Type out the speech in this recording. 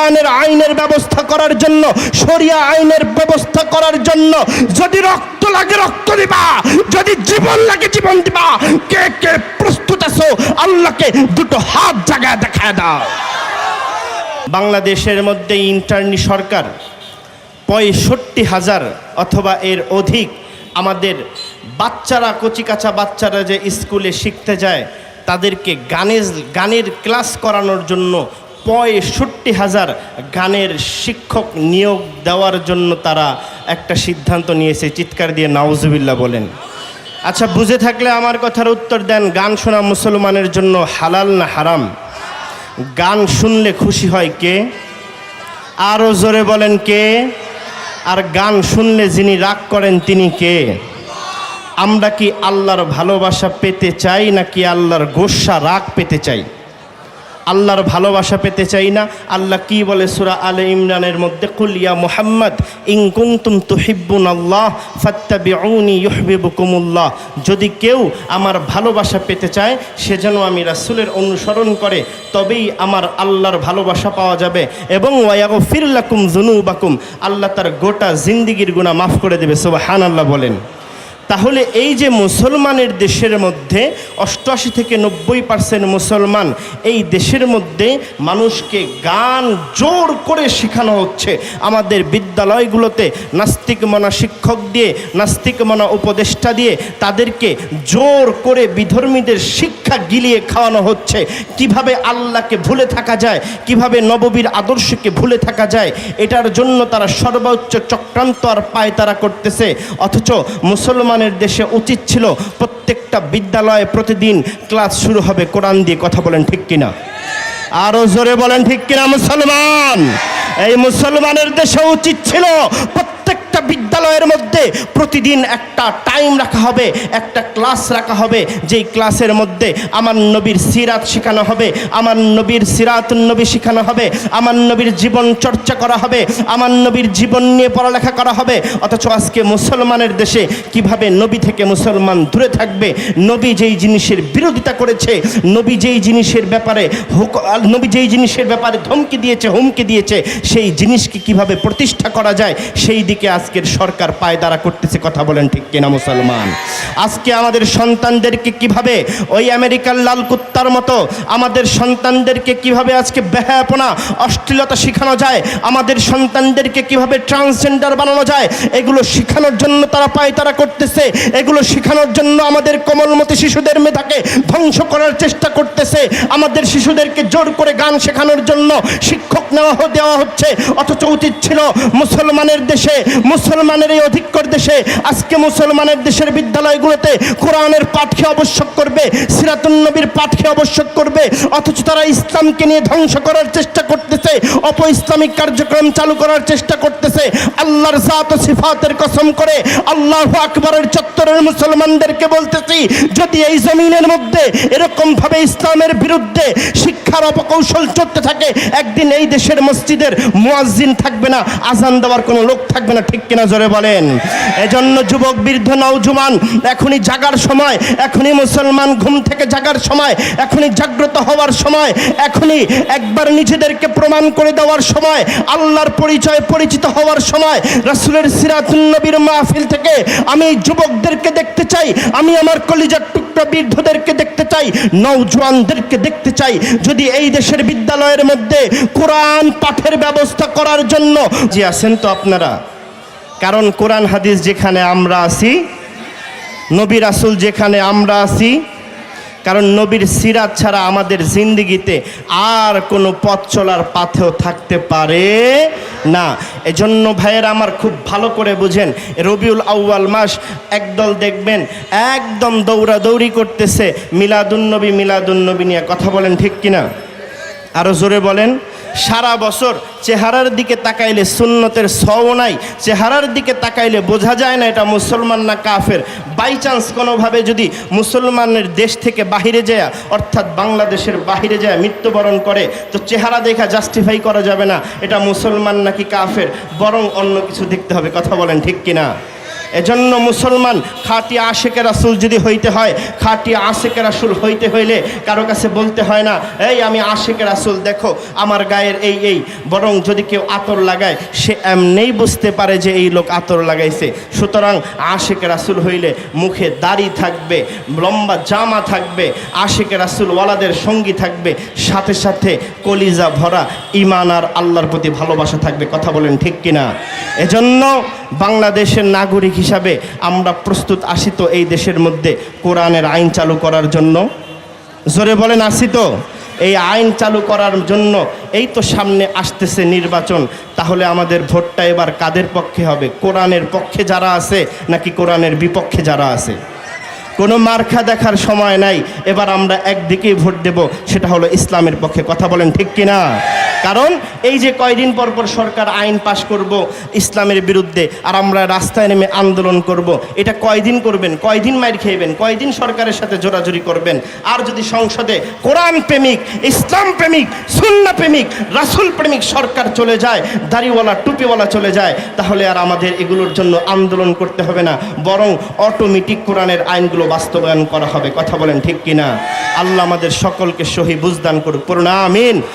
কোরআনের আইনের ব্যবস্থা করার জন্য, শরিয়া আইনের ব্যবস্থা করার জন্য। যদি রক্ত লাগে রক্ত দিবা, যদি জীবন লাগে জীবন দিবা। কে কে প্রস্তুত আছো? আল্লাহকে দুটো হাত জাগায় দেখায় দাও। বাংলাদেশের মধ্যে ইন্টার্নি সরকার 65,000 অথবা এর অধিক আমাদের বাচ্চারা, কচিকাচা বাচ্চারা যে স্কুলে শিখতে যায়, তাদেরকে গানের ক্লাস করানোর জন্য 65,000 গানের শিক্ষক নিয়োগ দেওয়ার জন্য তারা একটা সিদ্ধান্ত নিয়েছে। চিৎকার দিয়ে নাউজুবিল্লাহ বলেন। আচ্ছা, বুঝে থাকলে আমার কথার উত্তর দেন। গান শোনা মুসলমানের জন্য হালাল না হারাম? গান শুনলে খুশি হয় কে? আরও জোরে বলেন কে? আর গান শুনলে যিনি রাগ করেন তিনি কে? আমরা কি আল্লাহর ভালোবাসা পেতে চাই নাকি আল্লাহর গোস্বা রাগ পেতে চাই? আল্লাহর ভালোবাসা পেতে চাই না। আল্লাহ কি বলে সূরা আলে ইমরানের মধ্যে, কুল ইয়া মুহাম্মদ ইন কুনতুম তুহিব্বুনাল্লাহ ফাত্তাবিউনি ইউহিব্বুকুমুল্লাহ। যদি কেউ আমার ভালোবাসা পেতে চায় সে যেন আমি রাসূলের অনুসরণ করে, তবেই আমার আল্লাহর ভালোবাসা পাওয়া যাবে। এবং ওয়ায়াগফির লাকুম যুনুবাকুম, আল্লাহ তার গোটা জিন্দেগির গুনাহ মাফ করে দেবে। সুবহানাল্লাহ বলেন। তাহলে এই যে মুসলমানের দেশের মধ্যে 88 থেকে 90% মুসলমান, এই দেশের মধ্যে মানুষকে গান জোর করে শেখানো হচ্ছে। আমাদের বিদ্যালয়গুলোতে নাস্তিক মনা শিক্ষক দিয়ে, নাস্তিক মনা উপদেষ্টা দিয়ে তাদেরকে জোর করে বিধর্মীদের শিক্ষা গিলিয়ে খাওয়ানো হচ্ছে। কিভাবে আল্লাহকে ভুলে থাকা যায়, কিভাবে নববীর আদর্শকে ভুলে থাকা যায়, এটার জন্য তারা সর্বোচ্চ চক্রান্ত আর পায়তারা করতেছে। অথচ মুসলমান দেশে উচিত ছিল প্রত্যেকটা বিদ্যালয়ে প্রতিদিন ক্লাস শুরু হবে কোরআন দিয়ে। কথা বলেন ঠিক কিনা? আরো জোরে বলেন ঠিক কিনা? মুসলমান, এই মুসলমানের দেশে উচিত ছিল প্রত্যেকটা বিদ্যালয়ের মধ্যে প্রতিদিন একটা টাইম রাখা হবে, একটা ক্লাস রাখা হবে, যেই ক্লাসের মধ্যে আমার নবীর সিরাত শেখানো হবে, আমার নবীর সিরাতুন নবী শেখানো হবে, আমার নবীর জীবন চর্চা করা হবে, আমার নবীর জীবন নিয়ে পড়ালেখা করা হবে। অথচ আজকে মুসলমানের দেশে কিভাবে নবী থেকে মুসলমান দূরে থাকবে, নবী যেই জিনিসের বিরোধিতা করেছে, নবী যেই জিনিসের ব্যাপারে ধমকি দিয়েছে, হুমকি দিয়েছে, সেই জিনিসকে কিভাবে প্রতিষ্ঠা করা যায় সেই দিকে আজকের সরকার পায়দারা করতেছে। কথা বলেন ঠিক কিনা মুসলমান? আজকে আমাদের সন্তানদেরকে কিভাবে ওই আমেরিকার লাল কুত্তার মতো আমাদের সন্তানদেরকে কিভাবে আজকে বেহায়াপনা, অশ্লীলতা শেখানো যায়, আমাদের সন্তানদেরকে কিভাবে ট্রান্সজেন্ডার বানানো যায়, এগুলো শেখানোর জন্য তারা পায়তারা করতেছে। এগুলো শেখানোর জন্য আমাদের কোমলমতি শিশুদের মেধাকে ধ্বংস করার চেষ্টা করতেছে। আমাদের শিশুদেরকে জোর করে গান শেখানোর জন্য শিক্ষক দেওয়া হচ্ছে। অথচ উচিত ছিল মুসলমানের দেশে, মুসলমানের এই অধিকর দেশে, আজকে মুসলমানের দেশের বিদ্যালয়গুলোতে কোরআনের পাঠকে আবশ্যক করবে, সিরাতুন নবীর পাঠকে আবশ্যক করবে। অথচ তারা ইসলামকে নিয়ে ধ্বংস করার চেষ্টা করতেছে, অপ ইসলামিক কার্যক্রম চালু করার চেষ্টা করতেছে। আল্লাহর জাত ও সিফাতের কসম করে আল্লাহু আকবারের চত্বরের মুসলমানদেরকে বলতেছি, যদি এই জমিনের মধ্যে এরকম ভাবে ইসলামের বিরুদ্ধে শিক্ষার অপকৌশল চলতে থাকে, একদিন এই দেশের মসজিদের মুয়াজ্জিন থাকবে না, আজান দেওয়ার কোনো লোক থাকবে না। ঠিক কিনা জোরে বলেন? এজন্য যুবক, বৃদ্ধ, নওজোয়ান, এখনই জাগার সময়, এখনই মুসলমান ঘুম থেকে জাগার সময়, এখনই জাগ্রত হওয়ার সময়, এখনই একবার নিজেদেরকে প্রমাণ করে দেওয়ার সময়, আল্লাহর পরিচয় পরিচিত হওয়ার সময়। রাসূলের সিরাতুন নবীর মাহফিল থেকে আমি যুবকদেরকে দেখতে চাই, আমি আমার কলিজার টুকরা বৃদ্ধদেরকে দেখতে চাই, নওজোয়ানদেরকে দেখতে চাই। যদি এই দেশের বিদ্যালয়ের মধ্যে কোরআন পাঠের ব্যবস্থা করার জন্য যে আছেন তো আপনারা, কারণ কোরআন হাদিস যেখানে আমরা আছি, নবী রাসূল যেখানে আমরা আছি, কারণ নবীর সিরাত ছাড়া আমাদের জিন্দেগিতে আর কোনো পথ চলার পাথেও থাকতে পারে না। এজন্য ভাইয়েরা আমার, খুব ভালো করে বুঝেন, রবিউল আউয়াল মাস একদল দেখবেন একদম দৌড়াদৌড়ি করতেছে মিলাদুন্নবী নিয়ে। কথা বলেন ঠিক কিনা? আরও জোরে বলেন। সারা বছর চেহারার দিকে তাকাইলে সুন্নতের সও নাই, চেহারার দিকে তাকাইলে বোঝা যায় না এটা মুসলমান না কাফের। বাই চান্স কোনোভাবে যদি মুসলমানের দেশ থেকে বাহিরে যায়, অর্থাৎ বাংলাদেশের বাহিরে যায় মৃত্যুবরণ করে, তো চেহারা দেখা জাস্টিফাই করা যাবে না এটা মুসলমান নাকি কাফের, বরং অন্য কিছু দেখতে হবে। কথা বলেন ঠিক কিনা? এজন্য মুসলমান খাঁটি আশেকে রাসূল যদি হইতে হয়, খাঁটি আশেকে রাসূল হইতে হইলে কারো কাছে বলতে হয় না এই আমি আশেকে রাসূল, দেখো আমার গায়ের এই, বরং যদি কেউ আতর লাগায় সে এমনিই বুঝতে পারে যে এই লোক আতর লাগাইছে। সুতরাং আশেকে রাসূল হইলে মুখে দাড়ি থাকবে, লম্বা জামা থাকবে, আশেকে রাসূল ওয়ালাদের সঙ্গী থাকবে, সাথে সাথে কলিজা ভরা ঈমান আর আল্লাহর প্রতি ভালোবাসা থাকবে। কথা বলেন ঠিক কিনা? এজন্য বাংলাদেশের নাগরিক হিসাবে আমরা প্রস্তুত আছি তো এই দেশের মধ্যে কোরআনের আইন চালু করার জন্য? জোরে বলেন আছি তো? এই আইন চালু করার জন্য এই তো সামনে আসতেছে নির্বাচন, তাহলে আমাদের ভোটটা এবার কাদের পক্ষে হবে? কোরআনের পক্ষে যারা আছে নাকি কোরআনের বিপক্ষে যারা আছে? কোনো মার্কা দেখার সময় নাই, এবার আমরা একদিকেই ভোট দেব, সেটা হলো ইসলামের পক্ষে। কথা বলেন ঠিক কিনা? কারণ এই যে কয়দিন পর পর সরকার আইন পাশ করব ইসলামের বিরুদ্ধে, আর আমরা রাস্তায় নেমে আন্দোলন করব, এটা কয়দিন করবেন? কয়দিন মাইর খেয়েবেন? কয়দিন সরকারের সাথে জোরাজুরি করবেন? আর যদি সংসদে কোরআন প্রেমিক, ইসলাম প্রেমিক, সুন্নাহ প্রেমিক, রাসূল প্রেমিক সরকার চলে যায়, দাড়িওয়ালা টুপিওয়ালা চলে যায়, তাহলে আর আমাদের এগুলোর জন্য আন্দোলন করতে হবে না, বরং অটোমেটিক কোরআনের আইনগুলো বাস্তবায়ন করা হবে। কথা বলেন ঠিক কিনা? আল্লাহ আমাদের সকলকে সহি বুঝদান করুক, পড়ুন আমিন।